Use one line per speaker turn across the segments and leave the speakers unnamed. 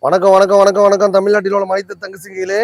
வணக்கம் வணக்கம் வணக்கம் வணக்கம். தமிழ்நாட்டில் உள்ள அனைத்து தங்கச்சிங்களே,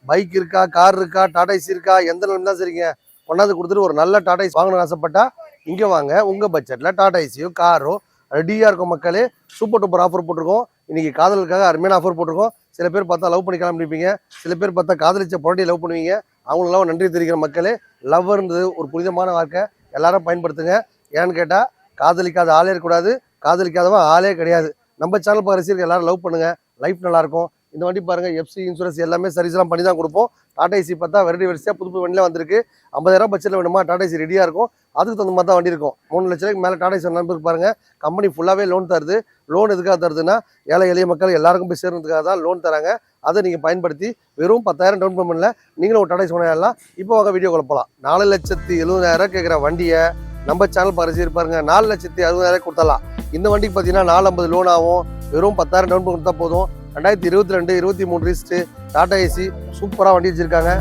பைக் இருக்கா, கார் இருக்கா, டாடா ஏசி இருக்கா, எந்த நிலம் தான் சரிங்க கொண்டாந்து கொடுத்துட்டு ஒரு நல்ல டாடா ஏசி வாங்கணும்னு ஆசைப்பட்டா இங்கே வாங்க. உங்கள் பட்ஜெட்டில் டாடா ஏசியோ காரோ ரெடியாக இருக்கும் மக்களே. சூப்பர் டூப்பர் ஆஃபர் போட்டிருக்கோம். இன்னைக்கு காதலுக்காக அருமையான ஆஃபர் போட்டிருக்கோம். சில பேர் பார்த்தா லவ் பண்ணி கிளம்பிப்பீங்க, சில பேர் பார்த்தா காதலிச்ச பொருட்டி லவ் பண்ணுவீங்க. அவங்களெல்லாம் நன்றி தெரிவிக்கிற மக்களே. லவ்ன்றது ஒரு புனிதமான வாழ்க்கை, எல்லாரும் பயன்படுத்துங்க. ஏன்னு கேட்டால் காதலிக்காத ஆளே இருக்கக்கூடாது, காதலிக்காதவன் ஆளே கிடையாது. நம்ம சேனல் பார்த்து எல்லாரும் லவ் பண்ணுங்க, லைஃப் நல்லாயிருக்கும். இந்த வண்டி பாருங்கள், எஃப்சி இன்சூரன்ஸ் எல்லாமே சர்வீஸ்லாம் பண்ணி தான் கொடுப்போம். டாடா ஏசி பார்த்தா வெரைட்டி வரிசையாக புது வண்டியில் வந்திருக்கு. 50,000 பட்ஜெட்டில் வேணுமா டாடா ஏசி ரெடியாக இருக்கும். அதுக்கு தகுந்த மாதிரி தான் வண்டி இருக்கும். 3 லட்ச ரூபாய்க்கு மேலே டாடா ஏசி நம்பருக்கு பாருங்கள். கம்பெனி ஃபுல்லாகவே லோன் தருது. லோன் எதுக்காக தருதுன்னா ஏழை எளிய மக்கள் எல்லாருக்கும் போய் சேர்றதுக்காக தான் லோன் தராங்க. அதை நீங்கள் பயன்படுத்தி வெறும் 10,000 டவுன் பேமெண்ட்டில் நீங்களும் ஒரு டாடா ஏசி வாங்கலாம். இப்போ வாங்க வீடியோ குழப்பலாம். 4,70,70,000 கேட்குற வண்டியை நம்ம சேனல் பாருங்க 4,60,60,000 கொடுத்தலாம். இந்த வண்டிக்கு பார்த்தீங்கன்னா 450 லோன் ஆகும். வெறும் 10,000 டவுன் பேமெண்ட் கொடுத்தா போதும். 2022 23 ரிஸ்ட்டு டாடா ஏசி சூப்பராக வண்டி வச்சுருக்காங்க.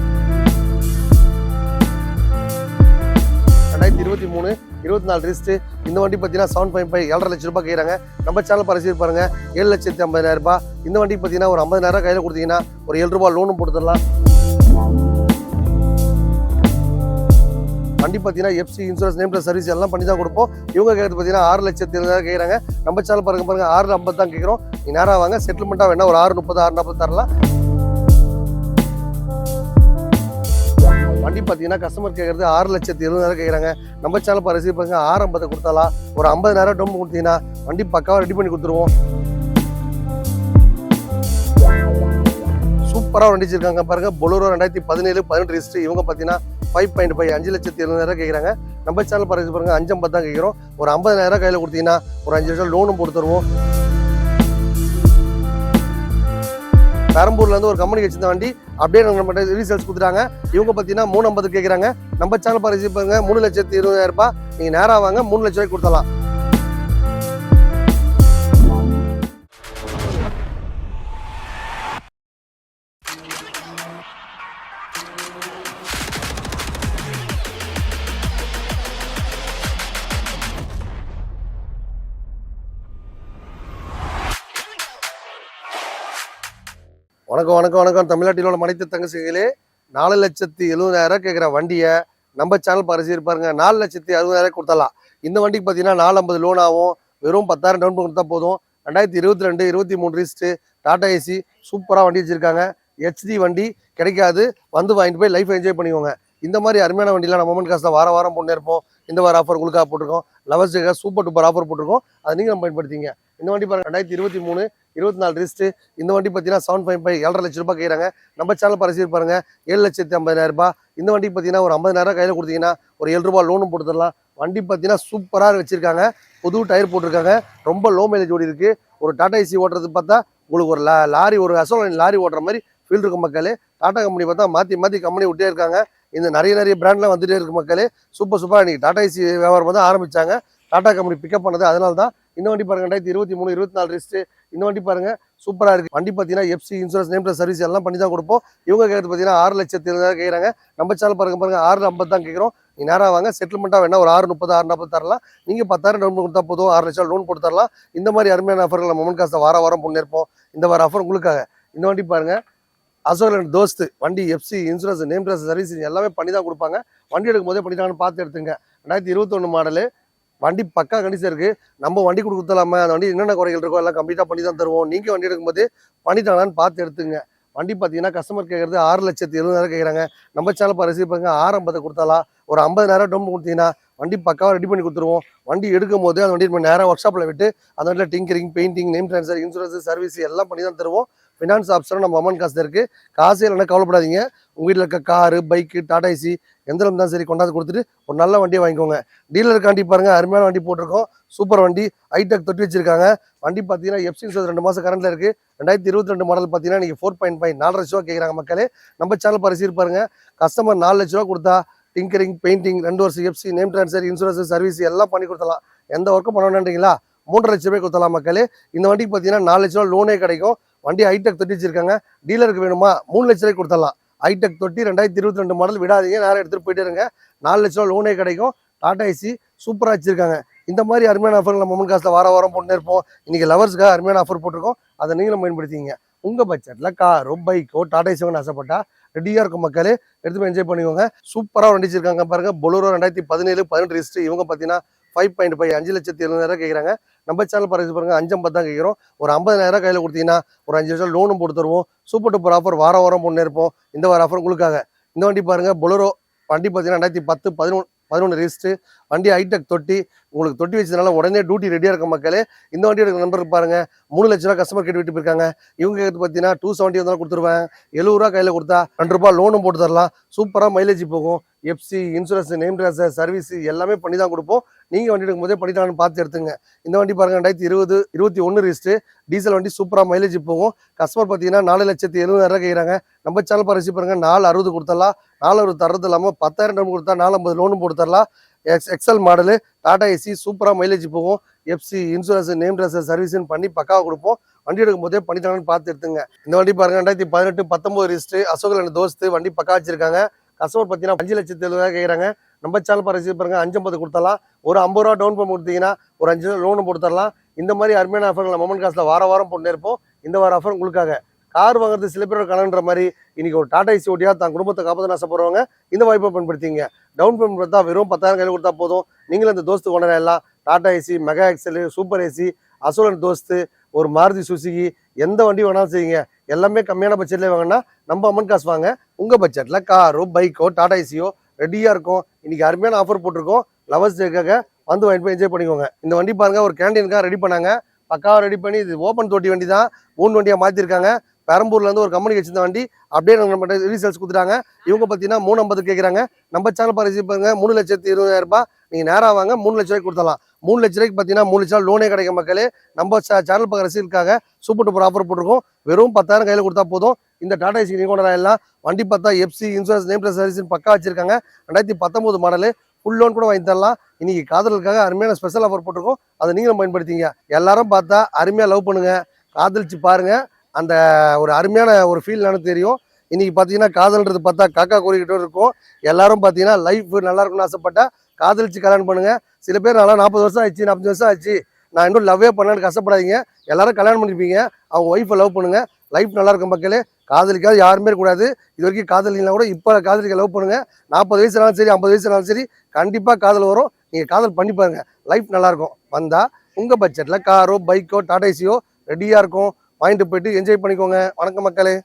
2023 24 ரிஸ்ட்டு. இந்த வண்டி பார்த்தீங்கன்னா 7.5 7.5 லட்ச ரூபாய் கேட்குறாங்க. நம்ம சேனல் பாருங்க 7,50,000 ரூபாய். இந்த வண்டிக்கு பார்த்தீங்கன்னா ஒரு 50,000 கையில் கொடுத்தீங்கன்னா ஒரு 7 ரூபாய் லோனும் போட்டுடலாம். வண்டி பார்த்தீங்கன்னா FC insurance name plus service எல்லாம் பண்ணி தான் கொடுப்போம். இவங்க கேட்கறது பார்த்தீங்கன்னா 6,70,000 கேட்குறாங்க. நம்ம சேனல் பாருங்க 6,50,000 தான் கேட்குறோம். நீ நேராக வாங்க, செட்டில்மெண்ட்டாக வேணா ஒரு 6,30 6,40 தரலாம். வண்டி பார்த்தீங்கன்னா கஸ்டமர் கேட்கறது 6,70,000 கேட்குறாங்க. நம்ம சேனல் பாருங்க 6,50,000 கொடுத்தாலாம். ஒரு 50,000 டவுன் கொடுத்தீங்கன்னா வண்டி பக்காவாக ரெடி பண்ணி கொடுத்துருவோம். சூப்பராக வண்டி வச்சிருக்காங்க பாருங்க. Bolero 2017 18 wrist. இவங்க பார்த்தீங்கன்னா 5.5 5,70,000 கேட்குறாங்க. நம்ம சேனல் பாருங்க 5,50,000 தான் கேட்குறோம். ஒரு 50,000 கையில் கொடுத்தீங்கன்னா ஒரு 5 லட்சம் லோனும் போட்டு தருவோம். பெரம்பூர்லேருந்து ஒரு கம்பெனி வச்சிருந்த வண்டி அப்படியே நம்ம ரீசேல்ஸ் கொடுத்துட்டாங்க. இவங்க பார்த்தீங்கன்னா 3,50,000 கேட்குறாங்க. நம்ம சேனல் பாருங்க 3,20,000 ரூபாய். நீங்கள் நேராக வாங்க, 3 லட்ச ரூபாய்க்கு கொடுத்தலாம். வணக்கம் வணக்கம் வணக்கம். தமிழ்நாட்டில் உள்ள அனைத்து தங்கச்சிகளே, 4,70,000 கேட்குற வண்டியை நம்ம சேனல் பாருங்க 4,60,000 கொடுத்தலாம். இந்த வண்டிக்கு பார்த்தீங்கன்னா 450 லோன் ஆகும். வெறும் 10,000 டவுன் கொடுத்தா போதும். 2022 23 ரிஸ்ட்டு டாடா ஏசி சூப்பராக வண்டி வச்சுருக்காங்க. ஹெச்டி வண்டி கிடைக்காது, வந்து வாங்கிட்டு போய் லைஃப் என்ஜாய் பண்ணிக்கோங்க. இந்த மாதிரி அருமையான வண்டிலாம் நம்ம மொமெண்ட் காசில் வாரம் போட்டு இருப்போம். இந்த வாரம் ஆஃபர் உங்களுக்காக போட்டிருக்கோம். லவர்ஸ் டேக்காக சூப்பர் டூப்பர் ஆஃபர் போட்டிருக்கோம். அதை நீங்கள் நம்ம பயன்படுத்திங்க. இந்த வண்டி பாருங்க 2023 24 ரிஸ்ட்டு. இந்த வண்டி பார்த்தீங்கன்னா 7.5 7.5 லட்ச ரூபாய் கேட்குறாங்க. நம்ம சேனல் பாருங்க 7,50,000 ரூபாய். இந்த வண்டிக்கு பார்த்தீங்கன்னா ஒரு 50,000 கையில் கொடுத்தீங்கன்னா ஒரு 7 ரூபாய் லோனும் போட்டு தரலாம். வண்டி பார்த்தீங்கன்னா சூப்பராக வச்சிருக்காங்க. புது டயர் போட்டிருக்காங்க. ரொம்ப லோ மைலேஜ் ஓடி இருக்குது. ஒரு டாடா ஏசி ஓட்டுறது பார்த்தா உங்களுக்கு ஒரு லாரி, ஒரு அசோலன் லாரி ஓட்டுற மாதிரி ஃபீல் இருக்கும் மக்களே. டாடா கம்பெனி பார்த்தா மாற்றி கம்பெனி விட்டே இருக்காங்க. இந்த நிறைய பிராண்ட்லாம் வந்துட்டே இருக்கு மக்களே. சூப்பராக இன்றைக்கி டாடா ஏசி வியாபாரம் வந்து ஆரம்பித்தாங்க. டாடா கம்பெனி பிக்கப் பண்ணது அதனால தான். இந்த வண்டி பாருங்க 2023 24 ரிஸ்ட்டு. இந்த வண்டி பாருங்க சூப்பராக இருக்குது. வண்டி பார்த்தீங்கன்னா FC insurance name plus service எல்லாம் பண்ணி தான் கொடுப்போம். இவங்க கேட்கறது பார்த்தீங்கன்னா 6,70,000 கேட்குறாங்க. நம்ம சேனல் பாருங்க 6,50,000 தான் கேட்குறோம். நீ நேராக வாங்க, செட்டில்மெண்ட்டாக வேணா ஒரு 6,30 6,40 தரலாம். நீங்கள் 10,000 டவுன் கொடுத்தா போதும், 6 லட்சம் லோன் போட்டு தரலாம். இந்த மாதிரி அருமையான ஆஃபர்கள் நம்ம மொமெண்ட் காசில் வாரம் பண்ணியிருப்போம். இந்த வார ஆஃபர் உங்களுக்காக. இந்த வண்டி பாருங்க அசோலன் தோஸ்து வண்டி FC insurance name plus service எல்லாமே பண்ணி தான் கொடுப்பாங்க. வண்டி எடுக்கும் போதே பண்ணிட்டாங்கன்னு பார்த்து எடுத்துங்க. 2021 மாடலு வண்டி பக்கா கண்டிஷன் இருக்குது. நம்ம வண்டி கொடுத்துலாமா, அந்த வண்டி என்னென்ன குறைகள் இருக்கோ எல்லாம் கம்ப்ளீட்டாக பண்ணி தான் தருவோம். நீங்கள் வண்டி எடுக்கும்போது பண்ணிட்டாங்களான்னு பார்த்து எடுத்துங்க. வண்டி பார்த்தீங்கன்னா கஸ்டமர் கேட்குறது 6,70,000 கேட்குறாங்க. நம்ம சேனல் பாருங்க 6,50,000 கொடுத்தாலாம். ஒரு 50,000 டவுன் கொடுத்தீங்கன்னா வண்டி பக்காவாக ரெடி பண்ணி கொடுத்துருவோம். வண்டி எடுக்கும் போது அந்த வண்டி நம்ம நேராக ஒர்க் ஷாப்பில் விட்டு அந்த வண்டியில் tinkering, painting, name transfer, insurance, service எல்லாம் பண்ணி தான் தருவோம். ஃபினான்ஸ் ஆப்ஷனும் நம்ம அமௌண்ட் காசு இருக்குது. காசே இல்லைன்னா கவலைப்படாதீங்க. உங்கள் வீட்டில் இருக்க காரு, பைக்கு, டாடா ஏசி எந்த தான் சரி கொண்டாந்து கொடுத்துட்டு ஒரு நல்ல வண்டியை வாங்கிக்கோங்க. டீலருக்காண்டி பாருங்கள் அருமையான வண்டி போட்டிருக்கோம். சூப்பர் வண்டி, ஹைடெக் தொட்டி வச்சிருக்காங்க. வண்டி பார்த்தீங்கன்னா எஃப்சி இன்சூரன்ஸ் 2 மாதம் கரண்டில் இருக்குது. 2022 மாடல் பார்த்தீங்கன்னா நீங்கள் 4.5 4 லட்ச ரூபா கேட்குறாங்க மக்களே. நம்ம சேனல் பாருங்க கஸ்டமர் 4 லட்ச ரூபா கொடுத்தா டிங்கரிங், பெயிண்டிங், 2 வருஷம் FC, name transfer, insurance, service எல்லாம் பண்ணி கொடுத்தலாம். எந்த ஒர்க்கும் பண்ணணுன்றீங்களா 3.5 லட்ச ரூபாய் கொடுத்தலாம் மக்களே. இந்த வண்டிக்கு பார்த்தீங்கன்னா 4 லட்ச ரூபா லோனே கிடைக்கும். வண்டி ஹைடெக் தொட்டி வச்சிருக்காங்க. டீலருக்கு வேணுமா 3 லட்ச ரூபாய் கொடுத்தலாம். ஹைடெக் தொட்டி 2022 மாடல் விடாதீங்க, நேரம் எடுத்துகிட்டு போயிட்டே இருங்க. 4 லட்ச ரூபா லோனே கிடைக்கும். டாடா ஏசி சூப்பராக வச்சிருக்காங்க. இந்த மாதிரி அருமையான ஆஃபர் நம்ம மொமெண்ட் காசில் வாரம் போட்டுனே இருப்போம். இன்னைக்கு லவர்ஸ்க்காக அருமையான ஆஃபர் போட்டிருக்கோம். அதை நீங்களும் பயன்படுத்திங்க. உங்கள் பட்ஜெட்டில் காரோ பைக்கோ டாடா ஏசியோன்னு ஆசைப்பட்டா ரெடியாக இருக்கும் மக்களே, எடுத்து போய் என்ஜாய் பண்ணிக்கோங்க. சூப்பராக வண்டி வச்சிருக்காங்க பாருங்க. Bolero 2017 18 register. இவங்க பார்த்தீங்கன்னா 5.5 5,70,000 கேட்குறாங்க. நம்ம சேனல் பாருங்க 5,50 தான் கேட்குறோம். ஒரு 50,000 கையில் கொடுத்தீங்கன்னா ஒரு 5 வருஷம் லோனும் போட்டு தருவோம். சூப்பர் டூப்பர் ஆஃபர் வாரம் போட்டு இருப்போம். இந்த வார ஆஃபர் உங்களுக்காக. இந்த வண்டி பாருங்க பொலோரோ வண்டி பார்த்தீங்கன்னா 2010 11 ரிஜிஸ்டர். வண்டி ஹைடெக் தொட்டி. உங்களுக்கு தொட்டி வச்சதுனால உடனே டியூட்டி ரெடியாக இருக்க மக்களே. இந்த வண்டி எடுக்க நம்பர் பாருங்க 3 லட்ச ரூபா கஸ்டமர் கேட்டு விட்டு போயிருக்காங்க. இவங்க பார்த்தீங்கன்னா 270 வந்தாலும் கொடுத்துருவேன். 70 ரூபா கையில் கொடுத்தா 2 ரூபா லோனும் போட்டு தரலாம். சூப்பராக மைலேஜ் போகும். FC insurance name transfer service எல்லாமே பண்ணி தான் கொடுப்போம். நீங்கள் வண்டி எடுக்கும் போதே பண்ணிட்டாங்கன்னு பார்த்து எடுத்துங்க. இந்த வண்டி பாருங்க 2020 21 ரிஜிஸ்டர். டீசல் வண்டி சூப்பராக மைலேஜ் போகும். கஸ்டமர் பார்த்தீங்கன்னா 4,70,000 கேட்குறாங்க. நம்ம சேனல் பாருங்க 460 கொடுத்துடலாம். 460 தரது இல்லாமல் 10,000 கொடுத்தா 450 லோனும் போட்டு தரலாம். எக்ஸல் மாடலு டாடா ஏசி சூப்பராக மைலேஜ் போகும். எஃப்சி இன்சூரன்ஸ் நேம் ட்ரான்ஸ்ஃபர் சர்வீஸ்ன்னு பண்ணி பக்காவாக கொடுப்போம். வண்டி எடுக்கும் போதே பண்ணிட்டாங்கன்னு பார்த்து எடுத்துங்க. இந்த வண்டி பாருங்க 2018 19 ரிஜிஸ்டர். அசோக் தோஸ்து வண்டி பக்கா வச்சிருக்காங்க. கஸ்டமர் பார்த்தீங்கன்னா 5,70,000 கேட்குறாங்க. நம்ம சேனல் பாருங்க 550 கொடுத்தலாம். ஒரு 50 ரூபா டவுன் பேமெண்ட் கொடுத்தீங்கன்னா ஒரு 5 வருஷம் லோனு போட்டு தரலாம். இந்த மாதிரி அருமையான ஆஃபர் மொமெண்ட் காசில் வாரம் போட்டு இருப்போம். இந்த வார ஆஃபர் உங்களுக்காக. கார் வாங்குறது சில பேரோட கலன்ற மாதிரி இன்னைக்கு ஒரு டாடா ஏசி ஓட்டியா தான் குடும்பத்தை காப்பாற்ற ஆசைப்படுறவங்க இந்த வாய்ப்பை பயன்படுத்திங்க. டவுன் பேமெண்ட் பார்த்தா வெறும் 10,000 கையில் கொடுத்தா போதும். நீங்களும் இந்த தோஸ்து கொண்டாட எல்லாம் Tata Ace, Mega XL, Super Ace, அசோலன் தோஸ்து, ஒரு மாருதி சுசுகி எந்த வண்டி வேணாலும் செய்யுங்க. எல்லாமே கம்மியான பட்ஜெட்லேயே வாங்கினா நம்ம அமௌண்ட் காசு வாங்க. உங்கள் பட்ஜெட்டில் காரோ பைக்கோ டாடா ஏசியோ ரெடியாக இருக்கும். இன்னைக்கு அருமையான ஆஃபர் போட்டிருக்கோம். லவர்ஸ் டேக்காக வந்து வாங்கிட்டு போய் என்ஜாய் பண்ணிக்கோங்க. இந்த வண்டி பாருங்க ஒரு கேண்டீனுக்காக ரெடி பண்ணாங்க. பக்காவாக ரெடி பண்ணி இது ஓப்பன் தொட்டி வண்டி தான். 3 வண்டியாக மாற்றிருக்காங்க. பெரம்பூர்லேருந்து ஒரு கம்பெனிக்கு வச்சிருந்த வண்டி அப்படியே நம்ம ரீசேல்ஸ் கொடுத்துட்டாங்க. இவங்க பார்த்தீங்கன்னா 350 கேட்குறாங்க. நம்ம சேனல் பாருங்க 3,20,000 நீங்கள் நேராக வாங்க 3 லட்ச ரூபாய்க்கு கொடுத்தலாம். 3 லட்ச ரூபாய்க்கு பார்த்தீங்கன்னா 3 லட்ச ரூபா லோனே கிடைக்கும் மக்களே. நம்ம சேனல் பார்க்குற ரசீலுக்காக சூப்பர் டூப்பர் ஆஃபர் போட்டிருக்கோம். வெறும் 10,000 கையில் கொடுத்தா போதும். இந்த டாடா ஏசி நீங்கள் கொண்டு எல்லாம் வண்டி பார்த்தா FC insurance name plus service பக்கா வச்சிருக்காங்க. 2019 மாடலு ஃபுல் லோன் கூட வாங்கி தரலாம். இன்னைக்கு காதலுக்காக அருமையான ஸ்பெஷல் ஆஃபர் போட்டிருக்கோம். அதை நீங்களும் பயன்படுத்திங்க. எல்லாரும் பார்த்தா அருமையாக லவ் பண்ணுங்க, காதலிச்சு பாருங்க. அந்த ஒரு அருமையான ஒரு ஃபீல் எனக்கு தெரியும். இன்னைக்கு பார்த்தீங்கன்னா காதல்ன்றது பார்த்தா காக்கா கூறிக்கிட்டே இருக்கும். எல்லாரும் பார்த்தீங்கன்னா லைஃப் நல்லா இருக்கும்னு ஆசைப்பட்டா காதலிச்சு கல்யாணம் பண்ணுங்க. சில பேர் நல்லா 40 வருஷம் ஆச்சு 45 வருஷம் ஆச்சு நான் இன்னும் லவ்வே பண்ணலான்னு கஷ்டப்படாதீங்க. எல்லாரும் கல்யாணம் பண்ணிருப்பீங்க. அவங்க ஒய்ஃபை லவ் பண்ணுங்க. லைஃப் நல்லா இருக்கும் மக்களே. காதலிக்காது யாருமே கூடாது. இது வரைக்கும் காதலினா கூட இப்போ காதலிக்க லவ் பண்ணுங்க. 40 வயசுனாலும் சரி 50 வயசுனாலும் சரி கண்டிப்பாக காதல் வரும். நீங்கள் காதல் பண்ணி பாருங்க. லைஃப் நல்லாயிருக்கும். வந்தால் உங்கள் பட்ஜெட்டில் காரோ பைக்கோ டாடா ஏசியோ ரெடியாக இருக்கும். வாங்கிட்டு போயிட்டு என்ஜாய் பண்ணிக்கோங்க. வணக்கம் மக்களே.